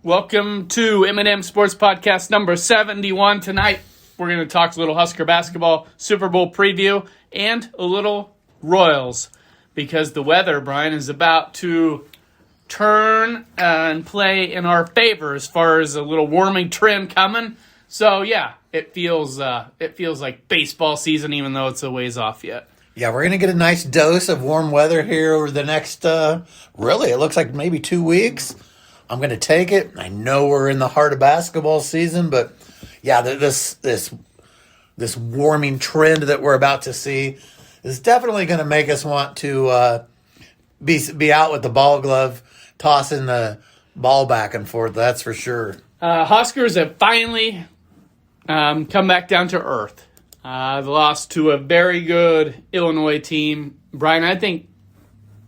Welcome to M&M Sports Podcast number 71. Tonight, we're going to talk a little Husker basketball, Super Bowl preview, and a little Royals. Because the weather, Brian, is about to turn and play in our favor as far as a little warming trend coming. So, yeah, it feels like baseball season, even though it's a ways off yet. Yeah, we're going to get a nice dose of warm weather here over the next, really, it looks like maybe 2 weeks. I'm going to take it. I know we're in the heart of basketball season, but yeah, this warming trend that we're about to see is definitely going to make us want to be out with the ball glove, tossing the ball back and forth. That's for sure. Huskers have finally come back down to earth. They lost to a very good Illinois team. Brian, I think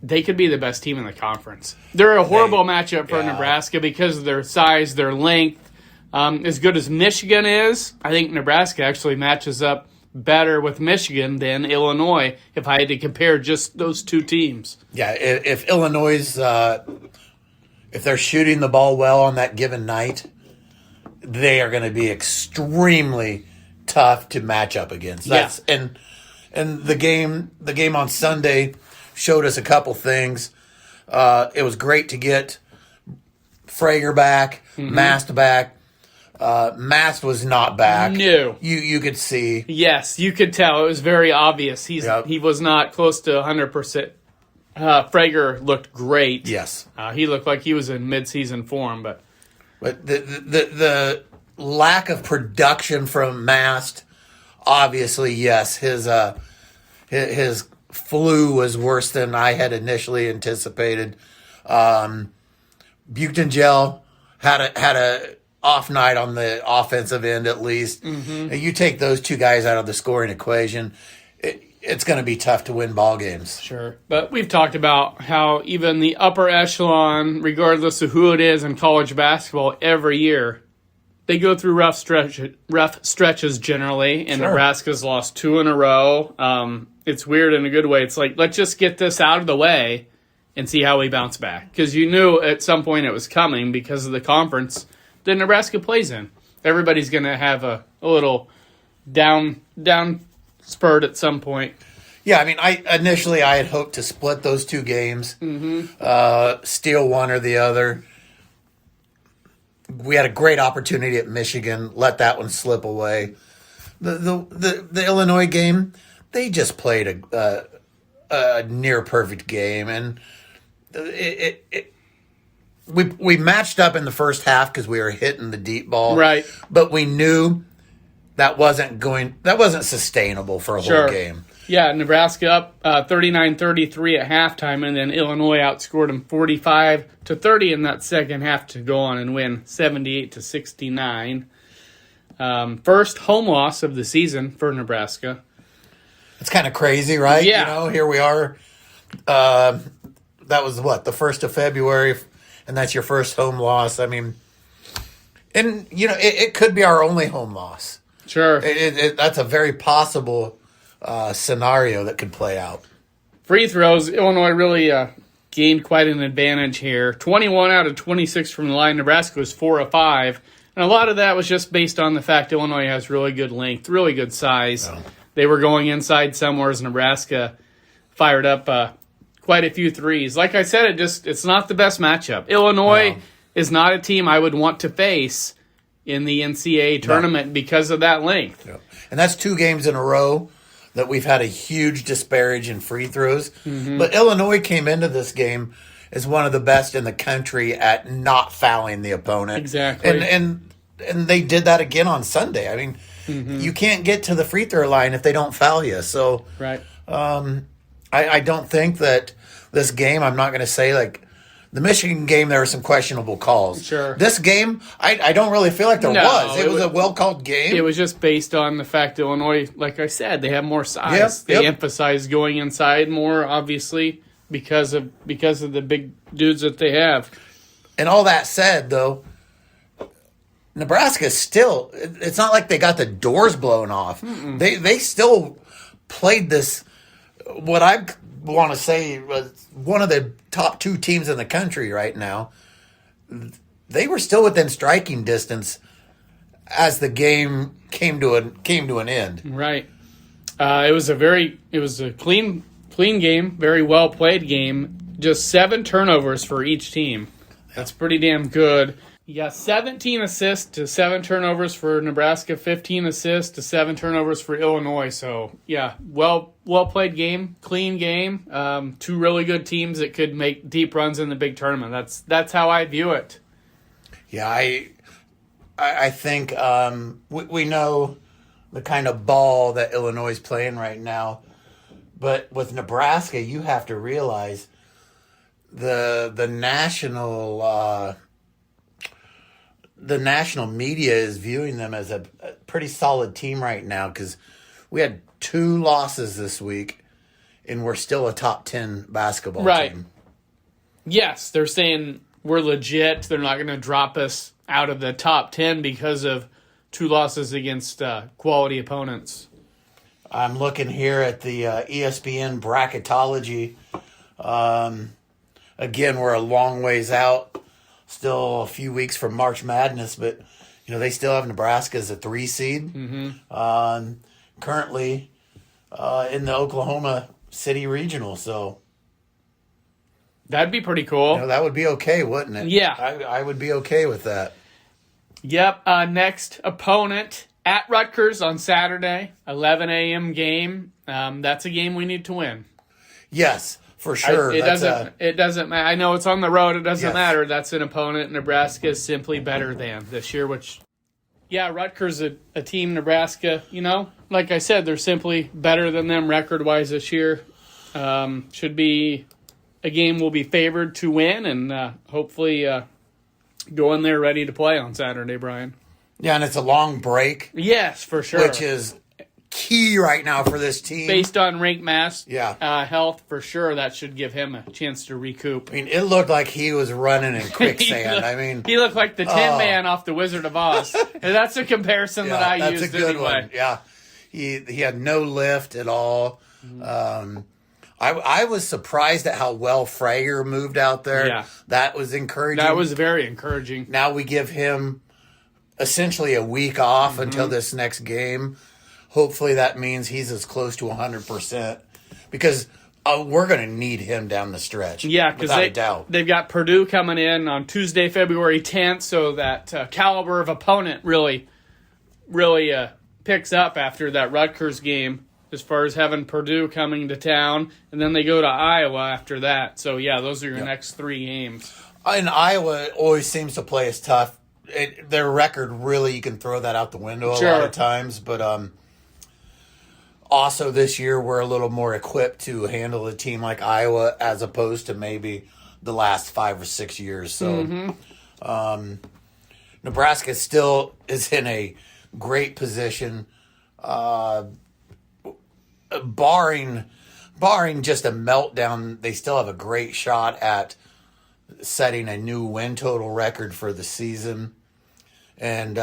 they could be the best team in the conference. They're a horrible matchup for Nebraska because of their size, their length. As good as Michigan is, I think Nebraska actually matches up better with Michigan than Illinois if I had to compare just those two teams. Yeah, if Illinois, if they're shooting the ball well on that given night, they are going to be extremely tough to match up against. And the game on Sunday showed us a couple things. It was great to get Frager back, Mast back. Mast was not back. No. You could see. Yes, you could tell. It was very obvious. He was not close to 100%. Frager looked great. Yes. He looked like he was in mid-season form. But the lack of production from Mast, obviously, yes. His flu was worse than I had initially anticipated. Buchtengel had a off night on the offensive end, at least. And you take those two guys out of the scoring equation, it's going to be tough to win ball games. Sure. But we've talked about how even the upper echelon, regardless of who it is in college basketball, every year, they go through rough stretches generally, and Nebraska's lost 2 in a row. It's weird in a good way. It's like, let's just get this out of the way and see how we bounce back. Because you knew at some point it was coming because of the conference that Nebraska plays in. Everybody's going to have a little down spurt at some point. Yeah, I mean, I had hoped to split those two games, steal one or the other. We had a great opportunity at Michigan, let that one slip away. The Illinois game, they just played a near perfect game, and we matched up in the first half because we were hitting the deep ball, right? But we knew that wasn't sustainable for a whole game. Yeah, Nebraska up 39-33 at halftime, and then Illinois outscored them 45-30 in that second half to go on and win 78-69. First home loss of the season for Nebraska. It's kind of crazy, right? Yeah. Here we are. That was the 1st of February, and that's your first home loss. I mean, and it could be our only home loss. Sure. That's a very possible scenario that could play out. Free throws, Illinois really gained quite an advantage here. 21 out of 26 from the line. Nebraska was 4 of 5. And a lot of that was just based on the fact Illinois has really good length, really good size. Oh. They were going inside somewhere as Nebraska fired up quite a few threes. Like I said, it's not the best matchup. Illinois is not a team I would want to face in the NCAA tournament because of that length. Yeah. And that's 2 games in a row that we've had a huge disparage in free throws. But Illinois came into this game as one of the best in the country at not fouling the opponent. Exactly. And they did that again on Sunday. I mean, you can't get to the free throw line if they don't foul you. So right. I don't think that this game, I'm not going to say like the Michigan game, there were some questionable calls. Sure. This game, I don't really feel like there was. It was a well-called game. It was just based on the fact Illinois, like I said, they have more size. They emphasize going inside more, obviously, because of the big dudes that they have. And all that said, though, Nebraska still, it's not like they got the doors blown off. They still played this, what I want to say was one of the top 2 teams in the country right now. they were still within striking distance as the game came to an end. Right. It was a clean game, very well played game. Just 7 turnovers for each team. That's pretty damn good. You got 17 assists to 7 turnovers for Nebraska, 15 assists to 7 turnovers for Illinois. So, yeah, well played game, clean game. 2 really good teams that could make deep runs in the big tournament. That's how I view it. Yeah, I think we know the kind of ball that Illinois is playing right now, but with Nebraska, you have to realize the national media is viewing them as a pretty solid team right now because we had 2 losses this week, and we're still a top 10 basketball team. Yes, they're saying we're legit. They're not going to drop us out of the top 10 because of 2 losses against quality opponents. I'm looking here at the ESPN bracketology. Again, we're a long ways out. Still a few weeks from March Madness, but they still have Nebraska as a 3 seed. Mm-hmm. Currently in the Oklahoma City Regional, so that'd be pretty cool. That would be okay, wouldn't it? Yeah, I would be okay with that. Yep. Next opponent at Rutgers on Saturday, 11 a.m. game. That's a game we need to win. Yes. For sure. It doesn't matter. I know it's on the road. It doesn't matter. That's an opponent Nebraska is simply better than this year, Rutgers a team Nebraska, like I said, they're simply better than them record-wise this year. Should be a game we'll be favored to win and hopefully go in there ready to play on Saturday, Brian. Yeah, and it's a long break. Yes, for sure. Which is key right now for this team. Based on rank mass health, for sure, that should give him a chance to recoup. I mean, it looked like he was running in quicksand. He looked like the Tin Man off The Wizard of Oz. And that's a comparison that I used that's a good anyway. one. Yeah, he had no lift at all. Mm-hmm. I was surprised at how well Frager moved out there. Yeah. That was encouraging. That was very encouraging. Now we give him essentially a week off until this next game. Hopefully that means he's as close to 100% because we're going to need him down the stretch. Yeah, because they've got Purdue coming in on Tuesday, February 10th, so that caliber of opponent really picks up after that Rutgers game as far as having Purdue coming to town, and then they go to Iowa after that. So, yeah, those are your next 3 games. And Iowa always seems to play as tough. Their record, really, you can throw that out the window a lot of times, but also this year we're a little more equipped to handle a team like Iowa as opposed to maybe the last 5 or 6 years. So Nebraska still is in a great position, barring just a meltdown. They still have a great shot at setting a new win total record for the season. And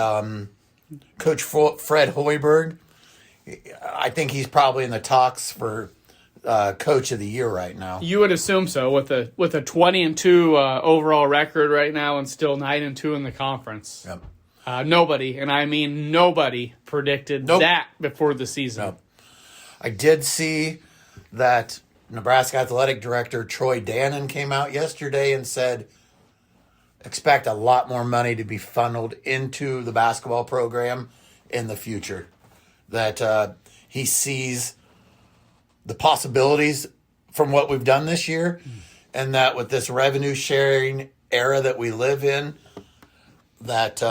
Coach Fred Hoiberg, I think he's probably in the talks for Coach of the Year right now. You would assume so with a 20-2 overall record right now and still 9-2 in the conference. Yep. Nobody, and I mean nobody, predicted that before the season. Nope. I did see that Nebraska Athletic Director Troy Dannon came out yesterday and said, expect a lot more money to be funneled into the basketball program in the future. That he sees the possibilities from what we've done this year, and that with this revenue sharing era that we live in, that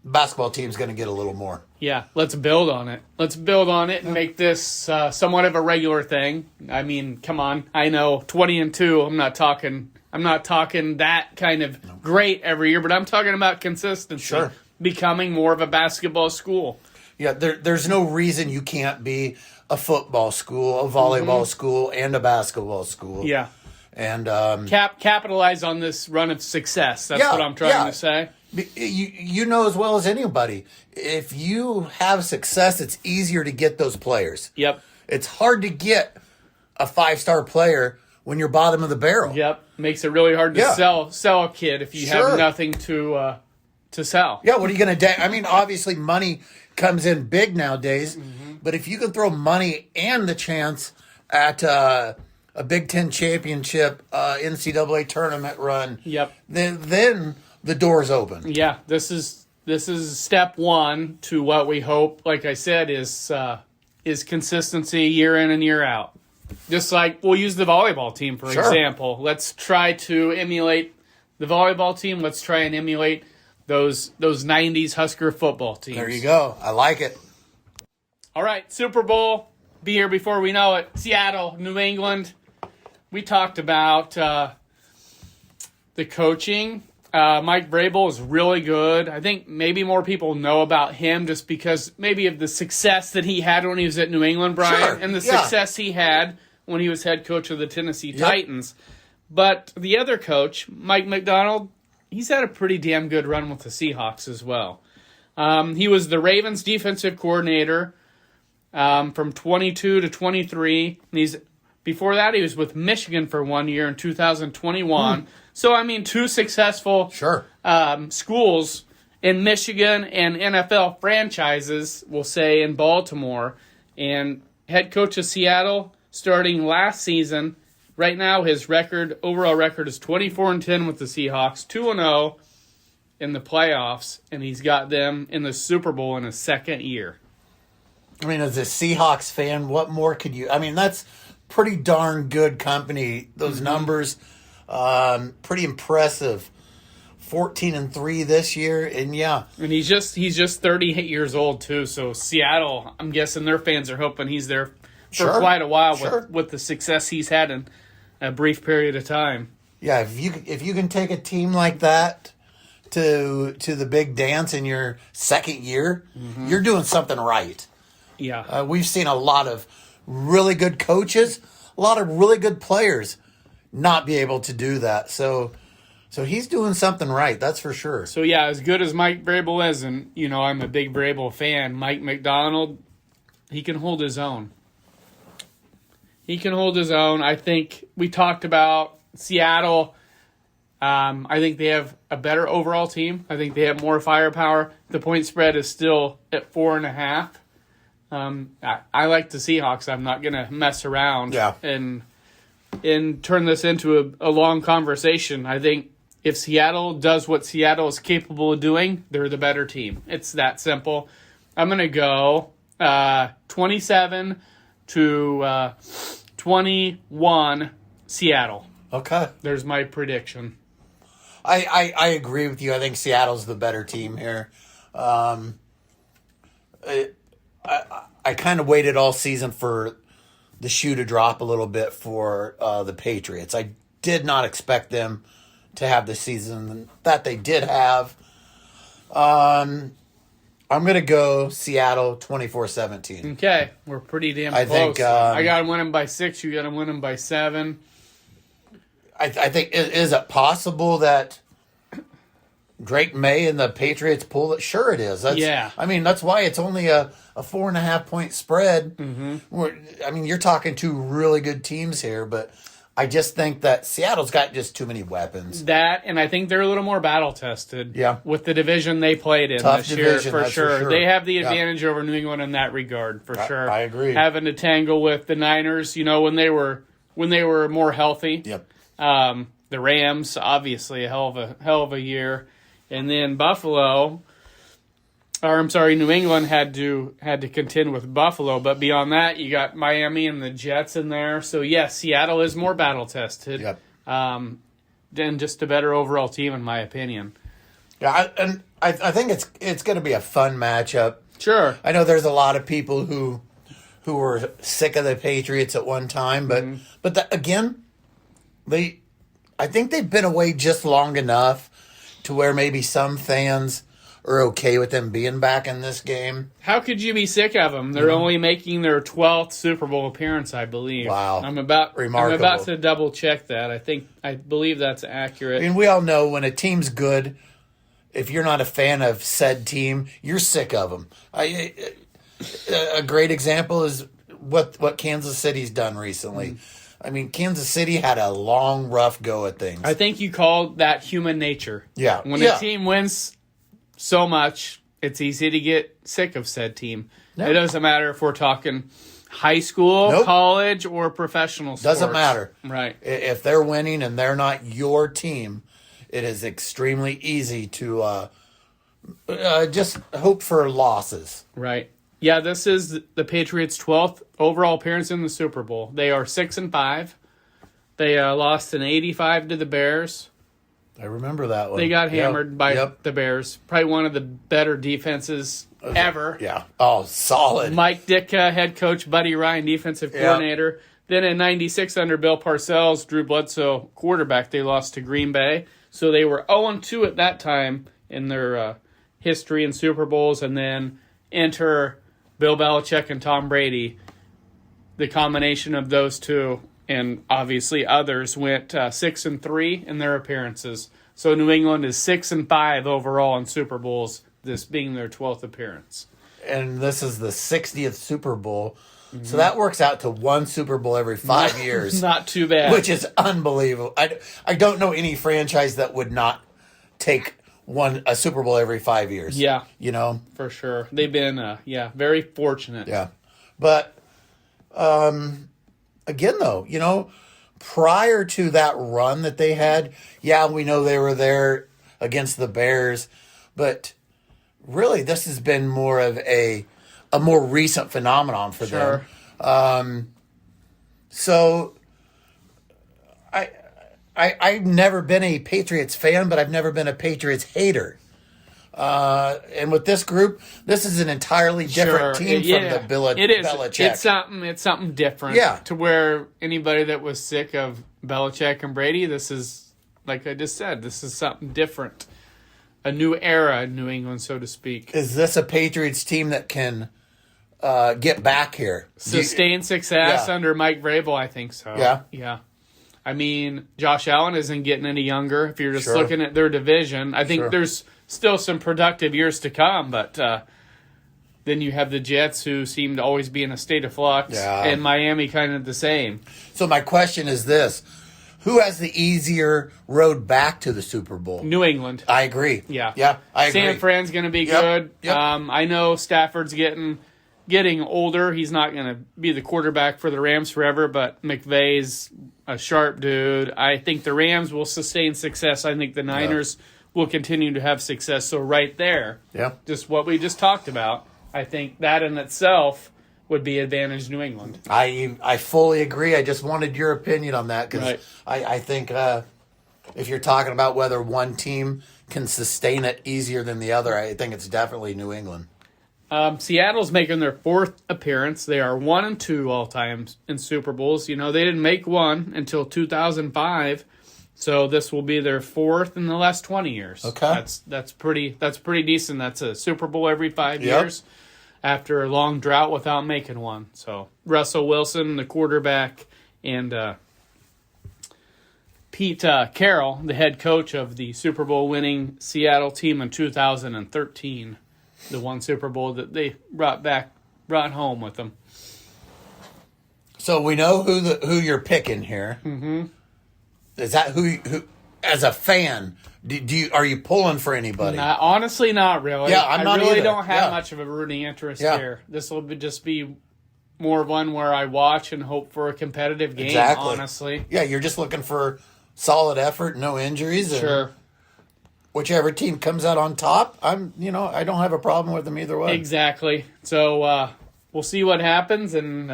basketball team's going to get a little more. Yeah, let's build on it. Let's build on it and make this somewhat of a regular thing. I mean, come on. I know 20-2. I'm not talking that kind of great every year, but I'm talking about consistency. Sure. Becoming more of a basketball school. Yeah, there's no reason you can't be a football school, a volleyball school, and a basketball school. Yeah. And capitalize on this run of success. That's what I'm trying to say. You know as well as anybody, if you have success, it's easier to get those players. Yep. It's hard to get a 5-star player when you're bottom of the barrel. Yep, makes it really hard to sell a kid if you have nothing to sell. Yeah, what are you going to do? I mean, obviously money comes in big nowadays, but if you can throw money and the chance at a Big Ten championship, NCAA tournament run, then the door's open. Yeah, this is step one to what we hope. Like I said, is consistency year in and year out. Just like we'll use the volleyball team for example. Let's try to emulate the volleyball team. Let's try and emulate those 90s Husker football teams. There you go. I like it. All right, Super Bowl. Be here before we know it. Seattle, New England. We talked about the coaching. Mike Vrabel is really good. I think maybe more people know about him just because maybe of the success that he had when he was at New England, Brian, and the success he had when he was head coach of the Tennessee Titans. But the other coach, Mike Macdonald, he's had a pretty damn good run with the Seahawks as well. He was the Ravens defensive coordinator from 22 to 23. And before that, he was with Michigan for 1 year in 2021. So, I mean, two successful schools in Michigan and NFL franchises, we'll say, in Baltimore. And head coach of Seattle starting last season. Right now, his overall record is 24-10 with the Seahawks, 2-0 in the playoffs, and he's got them in the Super Bowl in his second year. I mean, as a Seahawks fan, what more could you... I mean, that's pretty darn good company. Those numbers, pretty impressive. 14-3 this year, and and he's just 38 years old too. So Seattle, I'm guessing their fans are hoping he's there for quite a while with the success he's had in a brief period of time. Yeah, if you can take a team like that to the big dance in your second year, you're doing something right. Yeah, we've seen a lot of really good coaches, a lot of really good players not be able to do that. So he's doing something right, that's for sure. So yeah, as good as Mike Vrabel is, and I'm a big Vrabel fan, Mike Macdonald, he can hold his own. I think we talked about Seattle. I think they have a better overall team. I think they have more firepower. The point spread is still at 4.5. I like the Seahawks. I'm not going to mess around and turn this into a long conversation. I think if Seattle does what Seattle is capable of doing, they're the better team. It's that simple. I'm going to go 27 to 21 Seattle. Okay. There's my prediction. I agree with you. I think Seattle's the better team here. I kind of waited all season for the shoe to drop a little bit for the Patriots. I did not expect them to have the season that they did have. I'm going to go Seattle 24-17. Okay. We're pretty damn close. I think I got them winning by 6. You got them winning by 7. I think, is it possible that Drake May and the Patriots pull it? Sure it is. I mean, that's why it's only a 4.5 point spread. I mean, you're talking two really good teams here, but I just think that Seattle's got just too many weapons. That, and I think they're a little more battle-tested with the division they played in Tough this division, year, for sure. They have the advantage Yeah. over New England in that regard, for sure. I agree. Having to tangle with the Niners, when they were more healthy. Yep. The Rams, obviously, a hell of a year. And then New England had to contend with Buffalo, but beyond that, you got Miami and the Jets in there. So yes, Seattle is more battle tested. Yep. Than just a better overall team, in my opinion. Yeah, I think it's going to be a fun matchup. Sure. I know there's a lot of people who were sick of the Patriots at one time, but again, I think they've been away just long enough to where maybe some fans are okay with them being back in this game. How could you be sick of them? They're only making their 12th Super Bowl appearance, I believe. Wow. I'm about Remarkable. to double check that. I believe that's accurate. I mean, we all know when a team's good, if you're not a fan of said team, you're sick of them. A great example is what Kansas City's done recently. I mean, Kansas City had a long, rough go at things. I think you called that human nature. Yeah. When a team wins so much, it's easy to get sick of said team. Yep. It doesn't matter if we're talking high school, college, or professional sports. Doesn't matter. Right. If they're winning and they're not your team, it is extremely easy to just hope for losses. Right. Yeah, this is the Patriots' 12th overall appearance in the Super Bowl. They are 6-5. They lost in 85 to the Bears. I remember that one. They got hammered by the Bears. Probably one of the better defenses ever. Yeah. Oh, solid. Mike Ditka, head coach, Buddy Ryan, defensive coordinator. Then in 96 under Bill Parcells, Drew Bledsoe, quarterback, they lost to Green Bay. So they were 0-2 at that time in their history in Super Bowls. And then enter Bill Belichick and Tom Brady. The combination of those two and obviously others went 6-3 in their appearances. So New England is 6-5 overall in Super Bowls, this being their 12th appearance. And this is the 60th Super Bowl. Mm-hmm. So that works out to one Super Bowl every 5 years. Not too bad. Which is unbelievable. I don't know any franchise that would not take a Super Bowl every 5 years. Yeah. You know? For sure. They've been, very fortunate. Yeah. But, again, though, you know, prior to that run that they had, we know they were there against the Bears, but really this has been more of a more recent phenomenon for them. So I've never been a Patriots fan, but I've never been a Patriots hater. And with this group, this is an entirely different team from the Belichick. It's something different. Yeah. To where anybody that was sick of Belichick and Brady, this is, like I just said, this is something different. A new era in New England, so to speak. Is this a Patriots team that can get back here? Sustain success under Mike Vrabel, I think so. Yeah. Yeah. I mean, Josh Allen isn't getting any younger. If you're just looking at their division, I think there's still some productive years to come, but then you have the Jets, who seem to always be in a state of flux, and Miami kind of the same. So my question is this. Who has the easier road back to the Super Bowl? New England. I agree. Yeah. Yeah, I agree. San Fran's going to be good. Yep. I know Stafford's getting older. He's not going to be the quarterback for the Rams forever, but McVay's a sharp dude. I think the Rams will sustain success. I think the Niners will continue to have success. So right there, just what we just talked about, I think that in itself would be advantage New England. I fully agree. I just wanted your opinion on that because I think if you're talking about whether one team can sustain it easier than the other, I think it's definitely New England. Seattle's making their 4th appearance. They are 1-2 all time in Super Bowls. You know, they didn't make one until 2005, so this will be their 4th in the last 20 years. Okay, that's pretty decent. That's a Super Bowl every 5 years after a long drought without making one. So Russell Wilson, the quarterback, and Pete Carroll, the head coach of the Super Bowl winning Seattle team in 2013. The one Super Bowl that they brought home with them. So we know who you're picking here. Mm-hmm. Is that who as a fan, are you pulling for anybody? Honestly, not really. Yeah, I'm not I really either. don't have much of a rooting interest here. This will just be more one where I watch and hope for a competitive game. Exactly. Honestly, yeah, you're just looking for solid effort, no injuries. Sure. Whichever team comes out on top, I don't have a problem with them either way. Exactly. So we'll see what happens, and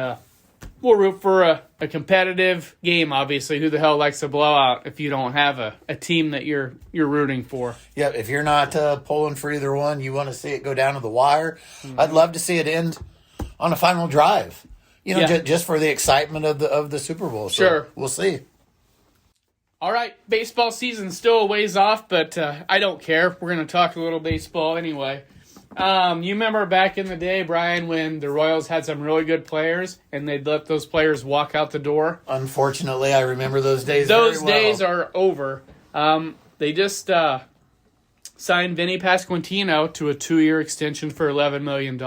we'll root for a competitive game. Obviously, who the hell likes a blowout if you don't have a team that you're rooting for? Yeah, if you're not pulling for either one, you want to see it go down to the wire. Mm-hmm. I'd love to see it end on a final drive. Just for the excitement of the Super Bowl. So sure, we'll see. All right, baseball season's still a ways off, but I don't care. We're going to talk a little baseball anyway. You remember back in the day, Brian, when the Royals had some really good players and they'd let those players walk out the door? Unfortunately, I remember those days Those very well. days are over. They just signed Vinny Pasquantino to a 2-year extension for $11 million.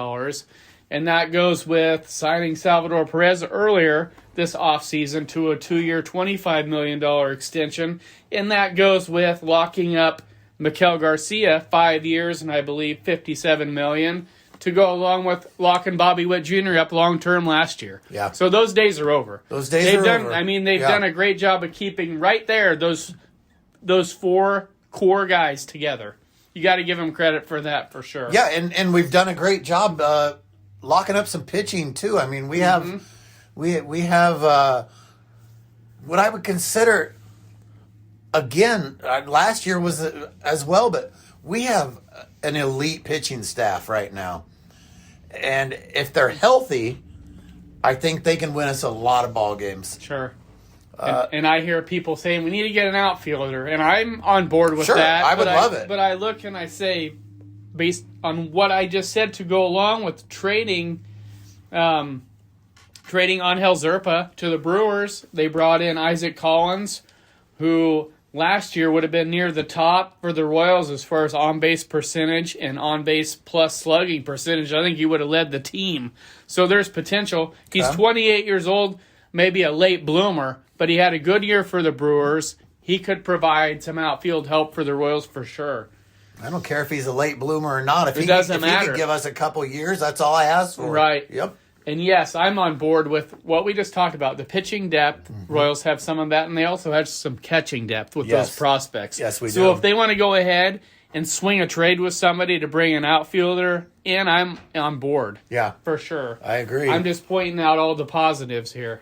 And that goes with signing Salvador Perez earlier this offseason to a 2-year, $25 million extension. And that goes with locking up Miguel Garcia 5 years and I believe $57 million to go along with locking Bobby Witt Jr. up long-term last year. Yeah. So those days are over. Those days are over. I mean, they've done a great job of keeping right there those 4 core guys together. You got to give them credit for that for sure. Yeah, and we've done a great job locking up some pitching too. I mean, we have we have what I would consider again last year was as well, but we have an elite pitching staff right now. And if they're healthy, I think they can win us a lot of ball games. Sure. And I hear people saying we need to get an outfielder, and I'm on board with sure, that. I would love it. But I look and I say, based on what I just said, to go along with trading Angel Zerpa to the Brewers, they brought in Isaac Collins, who last year would have been near the top for the Royals as far as on-base percentage and on-base plus slugging percentage. I think he would have led the team. So there's potential. He's 28 years old, maybe a late bloomer, but he had a good year for the Brewers. He could provide some outfield help for the Royals for sure. I don't care if he's a late bloomer or not. If It he doesn't matter. He could give us a couple years, that's all I ask for. Right. Yep. And yes, I'm on board with what we just talked about. The pitching depth, Royals have some of that, and they also have some catching depth with those prospects. Yes, we do. So if they want to go ahead and swing a trade with somebody to bring an outfielder in, I'm on board. Yeah. For sure. I agree. I'm just pointing out all the positives here.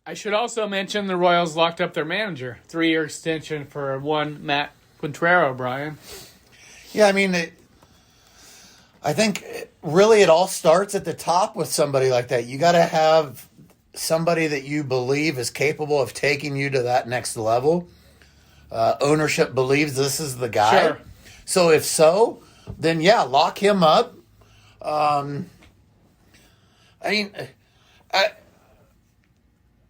I should also mention the Royals locked up their manager. 3-year extension for one Matt Quintrero, Brian. Yeah, I mean, I think really it all starts at the top with somebody like that. You got to have somebody that you believe is capable of taking you to that next level. Ownership believes this is the guy. Sure. So if so, then yeah, lock him up. I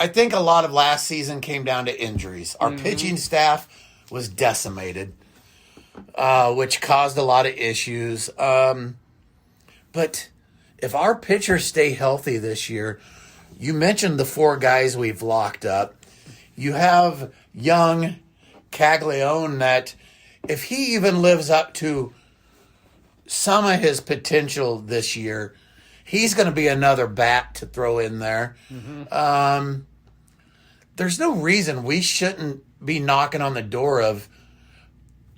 think a lot of last season came down to injuries. Our pitching staff was decimated, which caused a lot of issues. But if our pitchers stay healthy this year, you mentioned the 4 guys we've locked up. You have young Caglione that if he even lives up to some of his potential this year, he's going to be another bat to throw in there. There's no reason we shouldn't be knocking on the door of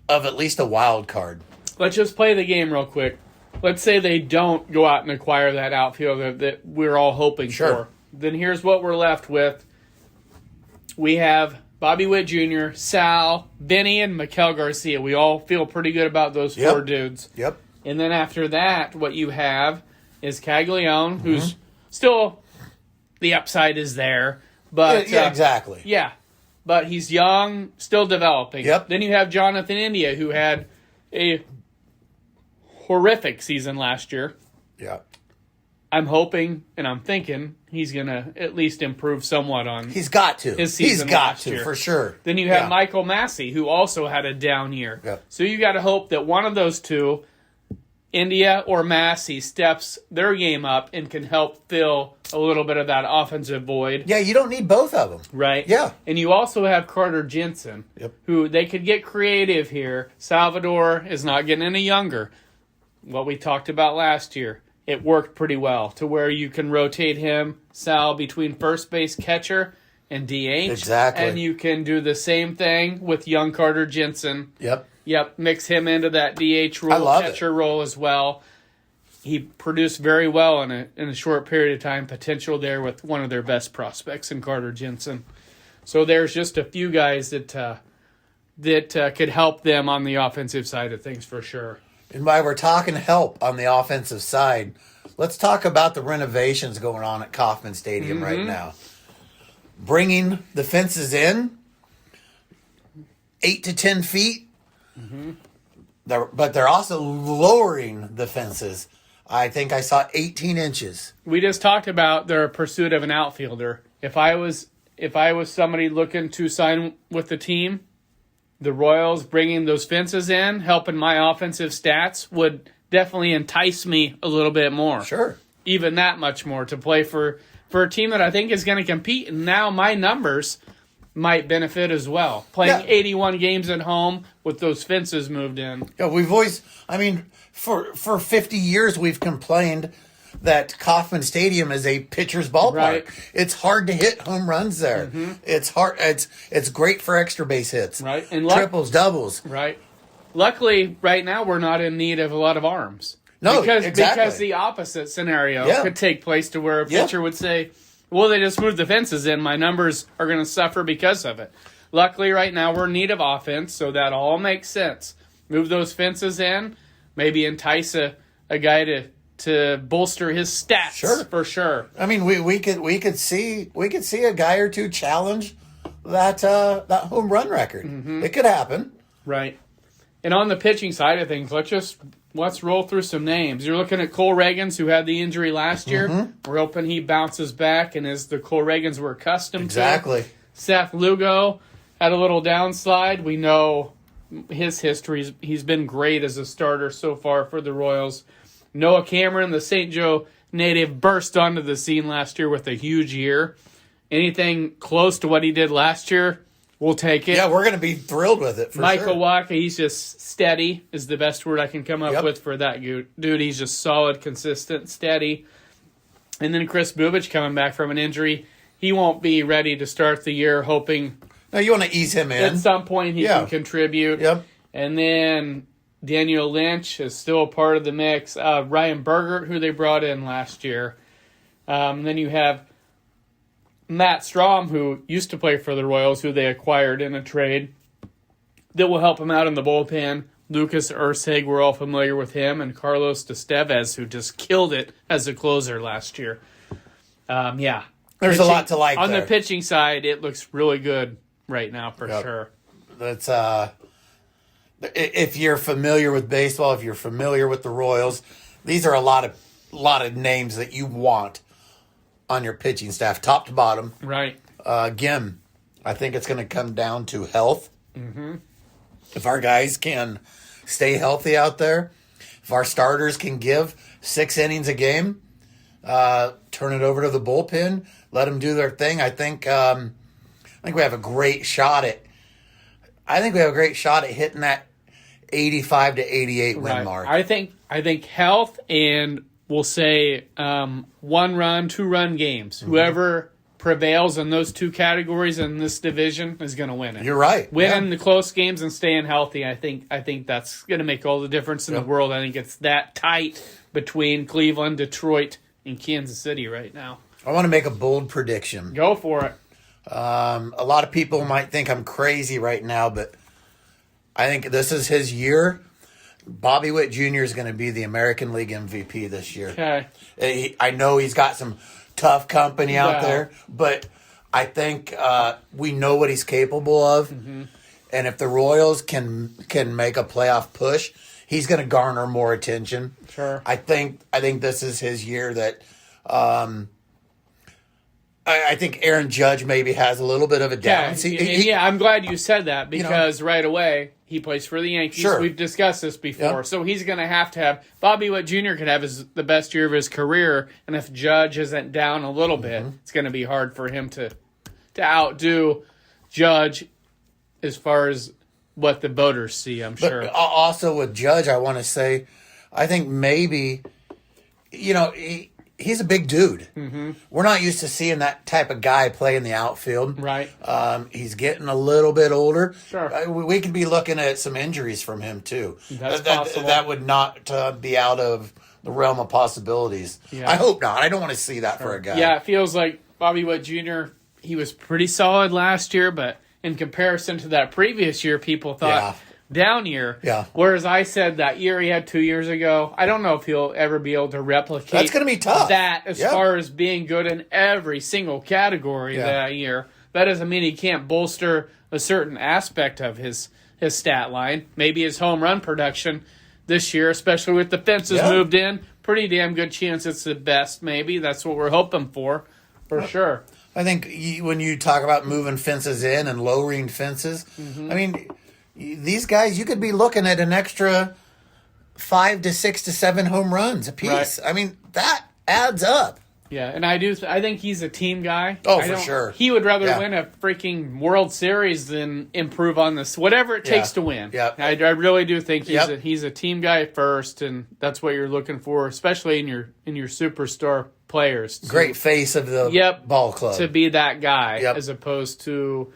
at least a wild card. Let's just play the game real quick. Let's say they don't go out and acquire that outfielder that we're all hoping for. Then here's what we're left with. We have Bobby Witt Jr., Sal, Benny, and Miguel Garcia. We all feel pretty good about those 4 dudes. Yep. And then after that, what you have is Caglione, who's still, the upside is there. But yeah, exactly. Yeah. But he's young, still developing. Yep. Then you have Jonathan India, who had a horrific season last year. Yeah. I'm hoping and I'm thinking he's going to at least improve somewhat on He's got to. his season He's got last to, year. for sure. Then you have Michael Massey, who also had a down year. Yep. So you got to hope that one of those two, India or Massey, steps their game up and can help fill a little bit of that offensive void. Yeah, you don't need both of them. Right? Yeah. And you also have Carter Jensen, who they could get creative here. Salvador is not getting any younger. What we talked about last year, it worked pretty well to where you can rotate him, Sal, between first base catcher and DH. Exactly. And you can do the same thing with young Carter Jensen. Yep. Mix him into that DH role, catcher role as well. He produced very well in a short period of time. Potential there with one of their best prospects in Carter Jensen. So there's just a few guys that could help them on the offensive side of things for sure. And while we're talking help on the offensive side, let's talk about the renovations going on at Kauffman Stadium right now. Bringing the fences in 8 to 10 feet, but they're also lowering the fences. I think I saw 18 inches. We just talked about their pursuit of an outfielder. If I was somebody looking to sign with the team, the Royals bringing those fences in, helping my offensive stats, would definitely entice me a little bit more. Sure. Even that much more to play for for a team that I think is going to compete. And now my numbers might benefit as well. Playing 81 games at home with those fences moved in. Yeah, we've always, for 50 years we've complained that Kauffman Stadium is a pitcher's ballpark. Right. It's hard to hit home runs there. It's hard. It's great for extra base hits. Right. And triples, doubles. Right. Luckily, right now we're not in need of a lot of arms. No, because exactly. the opposite scenario could take place to where a pitcher would say, well, they just moved the fences in. My numbers are going to suffer because of it. Luckily, right now we're in need of offense, so that all makes sense. Move those fences in, maybe entice a guy to bolster his stats for sure. I mean, we could see a guy or two challenge that home run record. It could happen. Right. And on the pitching side of things, let's roll through some names. You're looking at Cole Reagans, who had the injury last year. We're hoping he bounces back and is the Cole Reagans we're accustomed to. Exactly. Seth Lugo had a little downslide. We know his history. He's been great as a starter so far for the Royals. Noah Cameron, the St. Joe native, burst onto the scene last year with a huge year. Anything close to what he did last year, we'll take it. Yeah, we're going to be thrilled with it for Michael sure. Waka, he's just steady is the best word I can come up with for that dude. He's just solid, consistent, steady. And then Chris Bubich coming back from an injury. He won't be ready to start the year, hoping No, you want to ease him in. at some point he can contribute. Yep. And then Daniel Lynch is still a part of the mix. Ryan Bergert, who they brought in last year. And then you have Matt Strom, who used to play for the Royals, who they acquired in a trade, that will help him out in the bullpen. Lucas Erceg, we're all familiar with him, and Carlos Estevez, who just killed it as a closer last year. There's a lot to like on there. the pitching side. It looks really good right now for sure. That's if you're familiar with baseball, if you're familiar with the Royals, these are a lot of names that you want on your pitching staff, top to bottom. Right. Again, I think it's going to come down to health. If our guys can stay healthy out there, if our starters can give 6 innings a game, turn it over to the bullpen, let them do their thing. I think we have a great shot at. I think we have a great shot at hitting that 85 to 88 win mark. I think health and we'll say 1-run, 2-run games. Whoever prevails in those two categories in this division is going to win it. You're right. Winning the close games and staying healthy, I think that's going to make all the difference in the world. I think it's that tight between Cleveland, Detroit, and Kansas City right now. I want to make a bold prediction. Go for it. A lot of people might think I'm crazy right now, but I think this is his year. Bobby Witt Jr. is going to be the American League MVP this year. Okay. I know he's got some tough company out there, but I think we know what he's capable of. And if the Royals can make a playoff push, he's going to garner more attention. Sure. I think this is his year that I think Aaron Judge maybe has a little bit of a down. I'm glad you said that because right away he plays for the Yankees. Sure. We've discussed this before. So he's going to have Bobby Witt Jr. could have the best year of his career, and if Judge isn't down a little bit, it's going to be hard for him to outdo Judge as far as what the voters see, I'm sure. Also with Judge, I want to say, I think maybe, he's a big dude. We're not used to seeing that type of guy play in the outfield. Right. He's getting a little bit older. Sure. We could be looking at some injuries from him, too. That's possible. That would not be out of the realm of possibilities. Yeah. I hope not. I don't want to see that for a guy. Yeah, it feels like Bobby Witt Jr., he was pretty solid last year, but in comparison to that previous year, people thought down year. Yeah. Whereas I said that year he had 2 years ago, I don't know if he'll ever be able to replicate That's going to be tough. that as far as being good in every single category that year. That doesn't mean he can't bolster a certain aspect of his stat line. Maybe his home run production this year, especially with the fences moved in, pretty damn good chance it's the best maybe. That's what we're hoping for sure. I think when you talk about moving fences in and lowering fences, I mean, these guys, you could be looking at an extra 5 to 6 to 7 home runs apiece. Right. I mean, that adds up. Yeah, and I think he's a team guy. Oh, for sure. He would rather Yeah. win a freaking World Series than improve on this, whatever it takes to win. Yeah. I really do think Yep. he's a team guy first, and that's what you're looking for, especially in your superstar players. Great face of the ball club. To be that guy Yep. as opposed to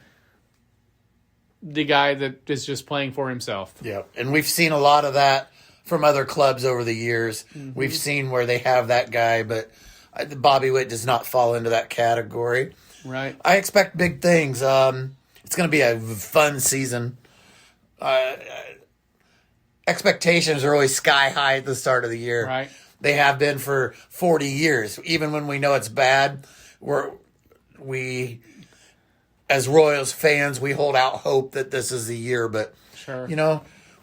the guy that is just playing for himself. Yeah, and we've seen a lot of that from other clubs over the years. Mm-hmm. We've seen where they have that guy, but Bobby Witt does not fall into that category. Right. I expect big things. It's going to be a fun season. Expectations are always sky high at the start of the year. Right. They have been for 40 years. Even when we know it's bad, we as Royals fans, we hold out hope that this is the year. But, Sure.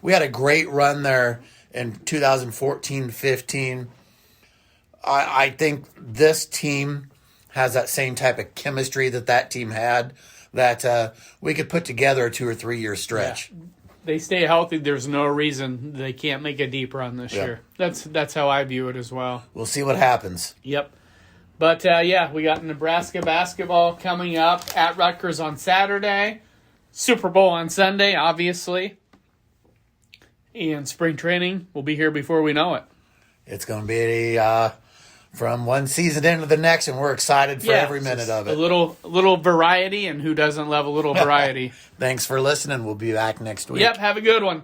We had a great run there in 2014-15. I think this team has that same type of chemistry that team had, that we could put together a 2 or 3 year stretch. Yeah. They stay healthy. There's no reason they can't make a deep run this year. That's how I view it as well. We'll see what happens. Yep. But, we got Nebraska basketball coming up at Rutgers on Saturday. Super Bowl on Sunday, obviously. And spring training will be here before we know it. It's going to be from one season into the next, and we're excited for every minute of it. A little variety, and who doesn't love a little variety? Thanks for listening. We'll be back next week. Yep, have a good one.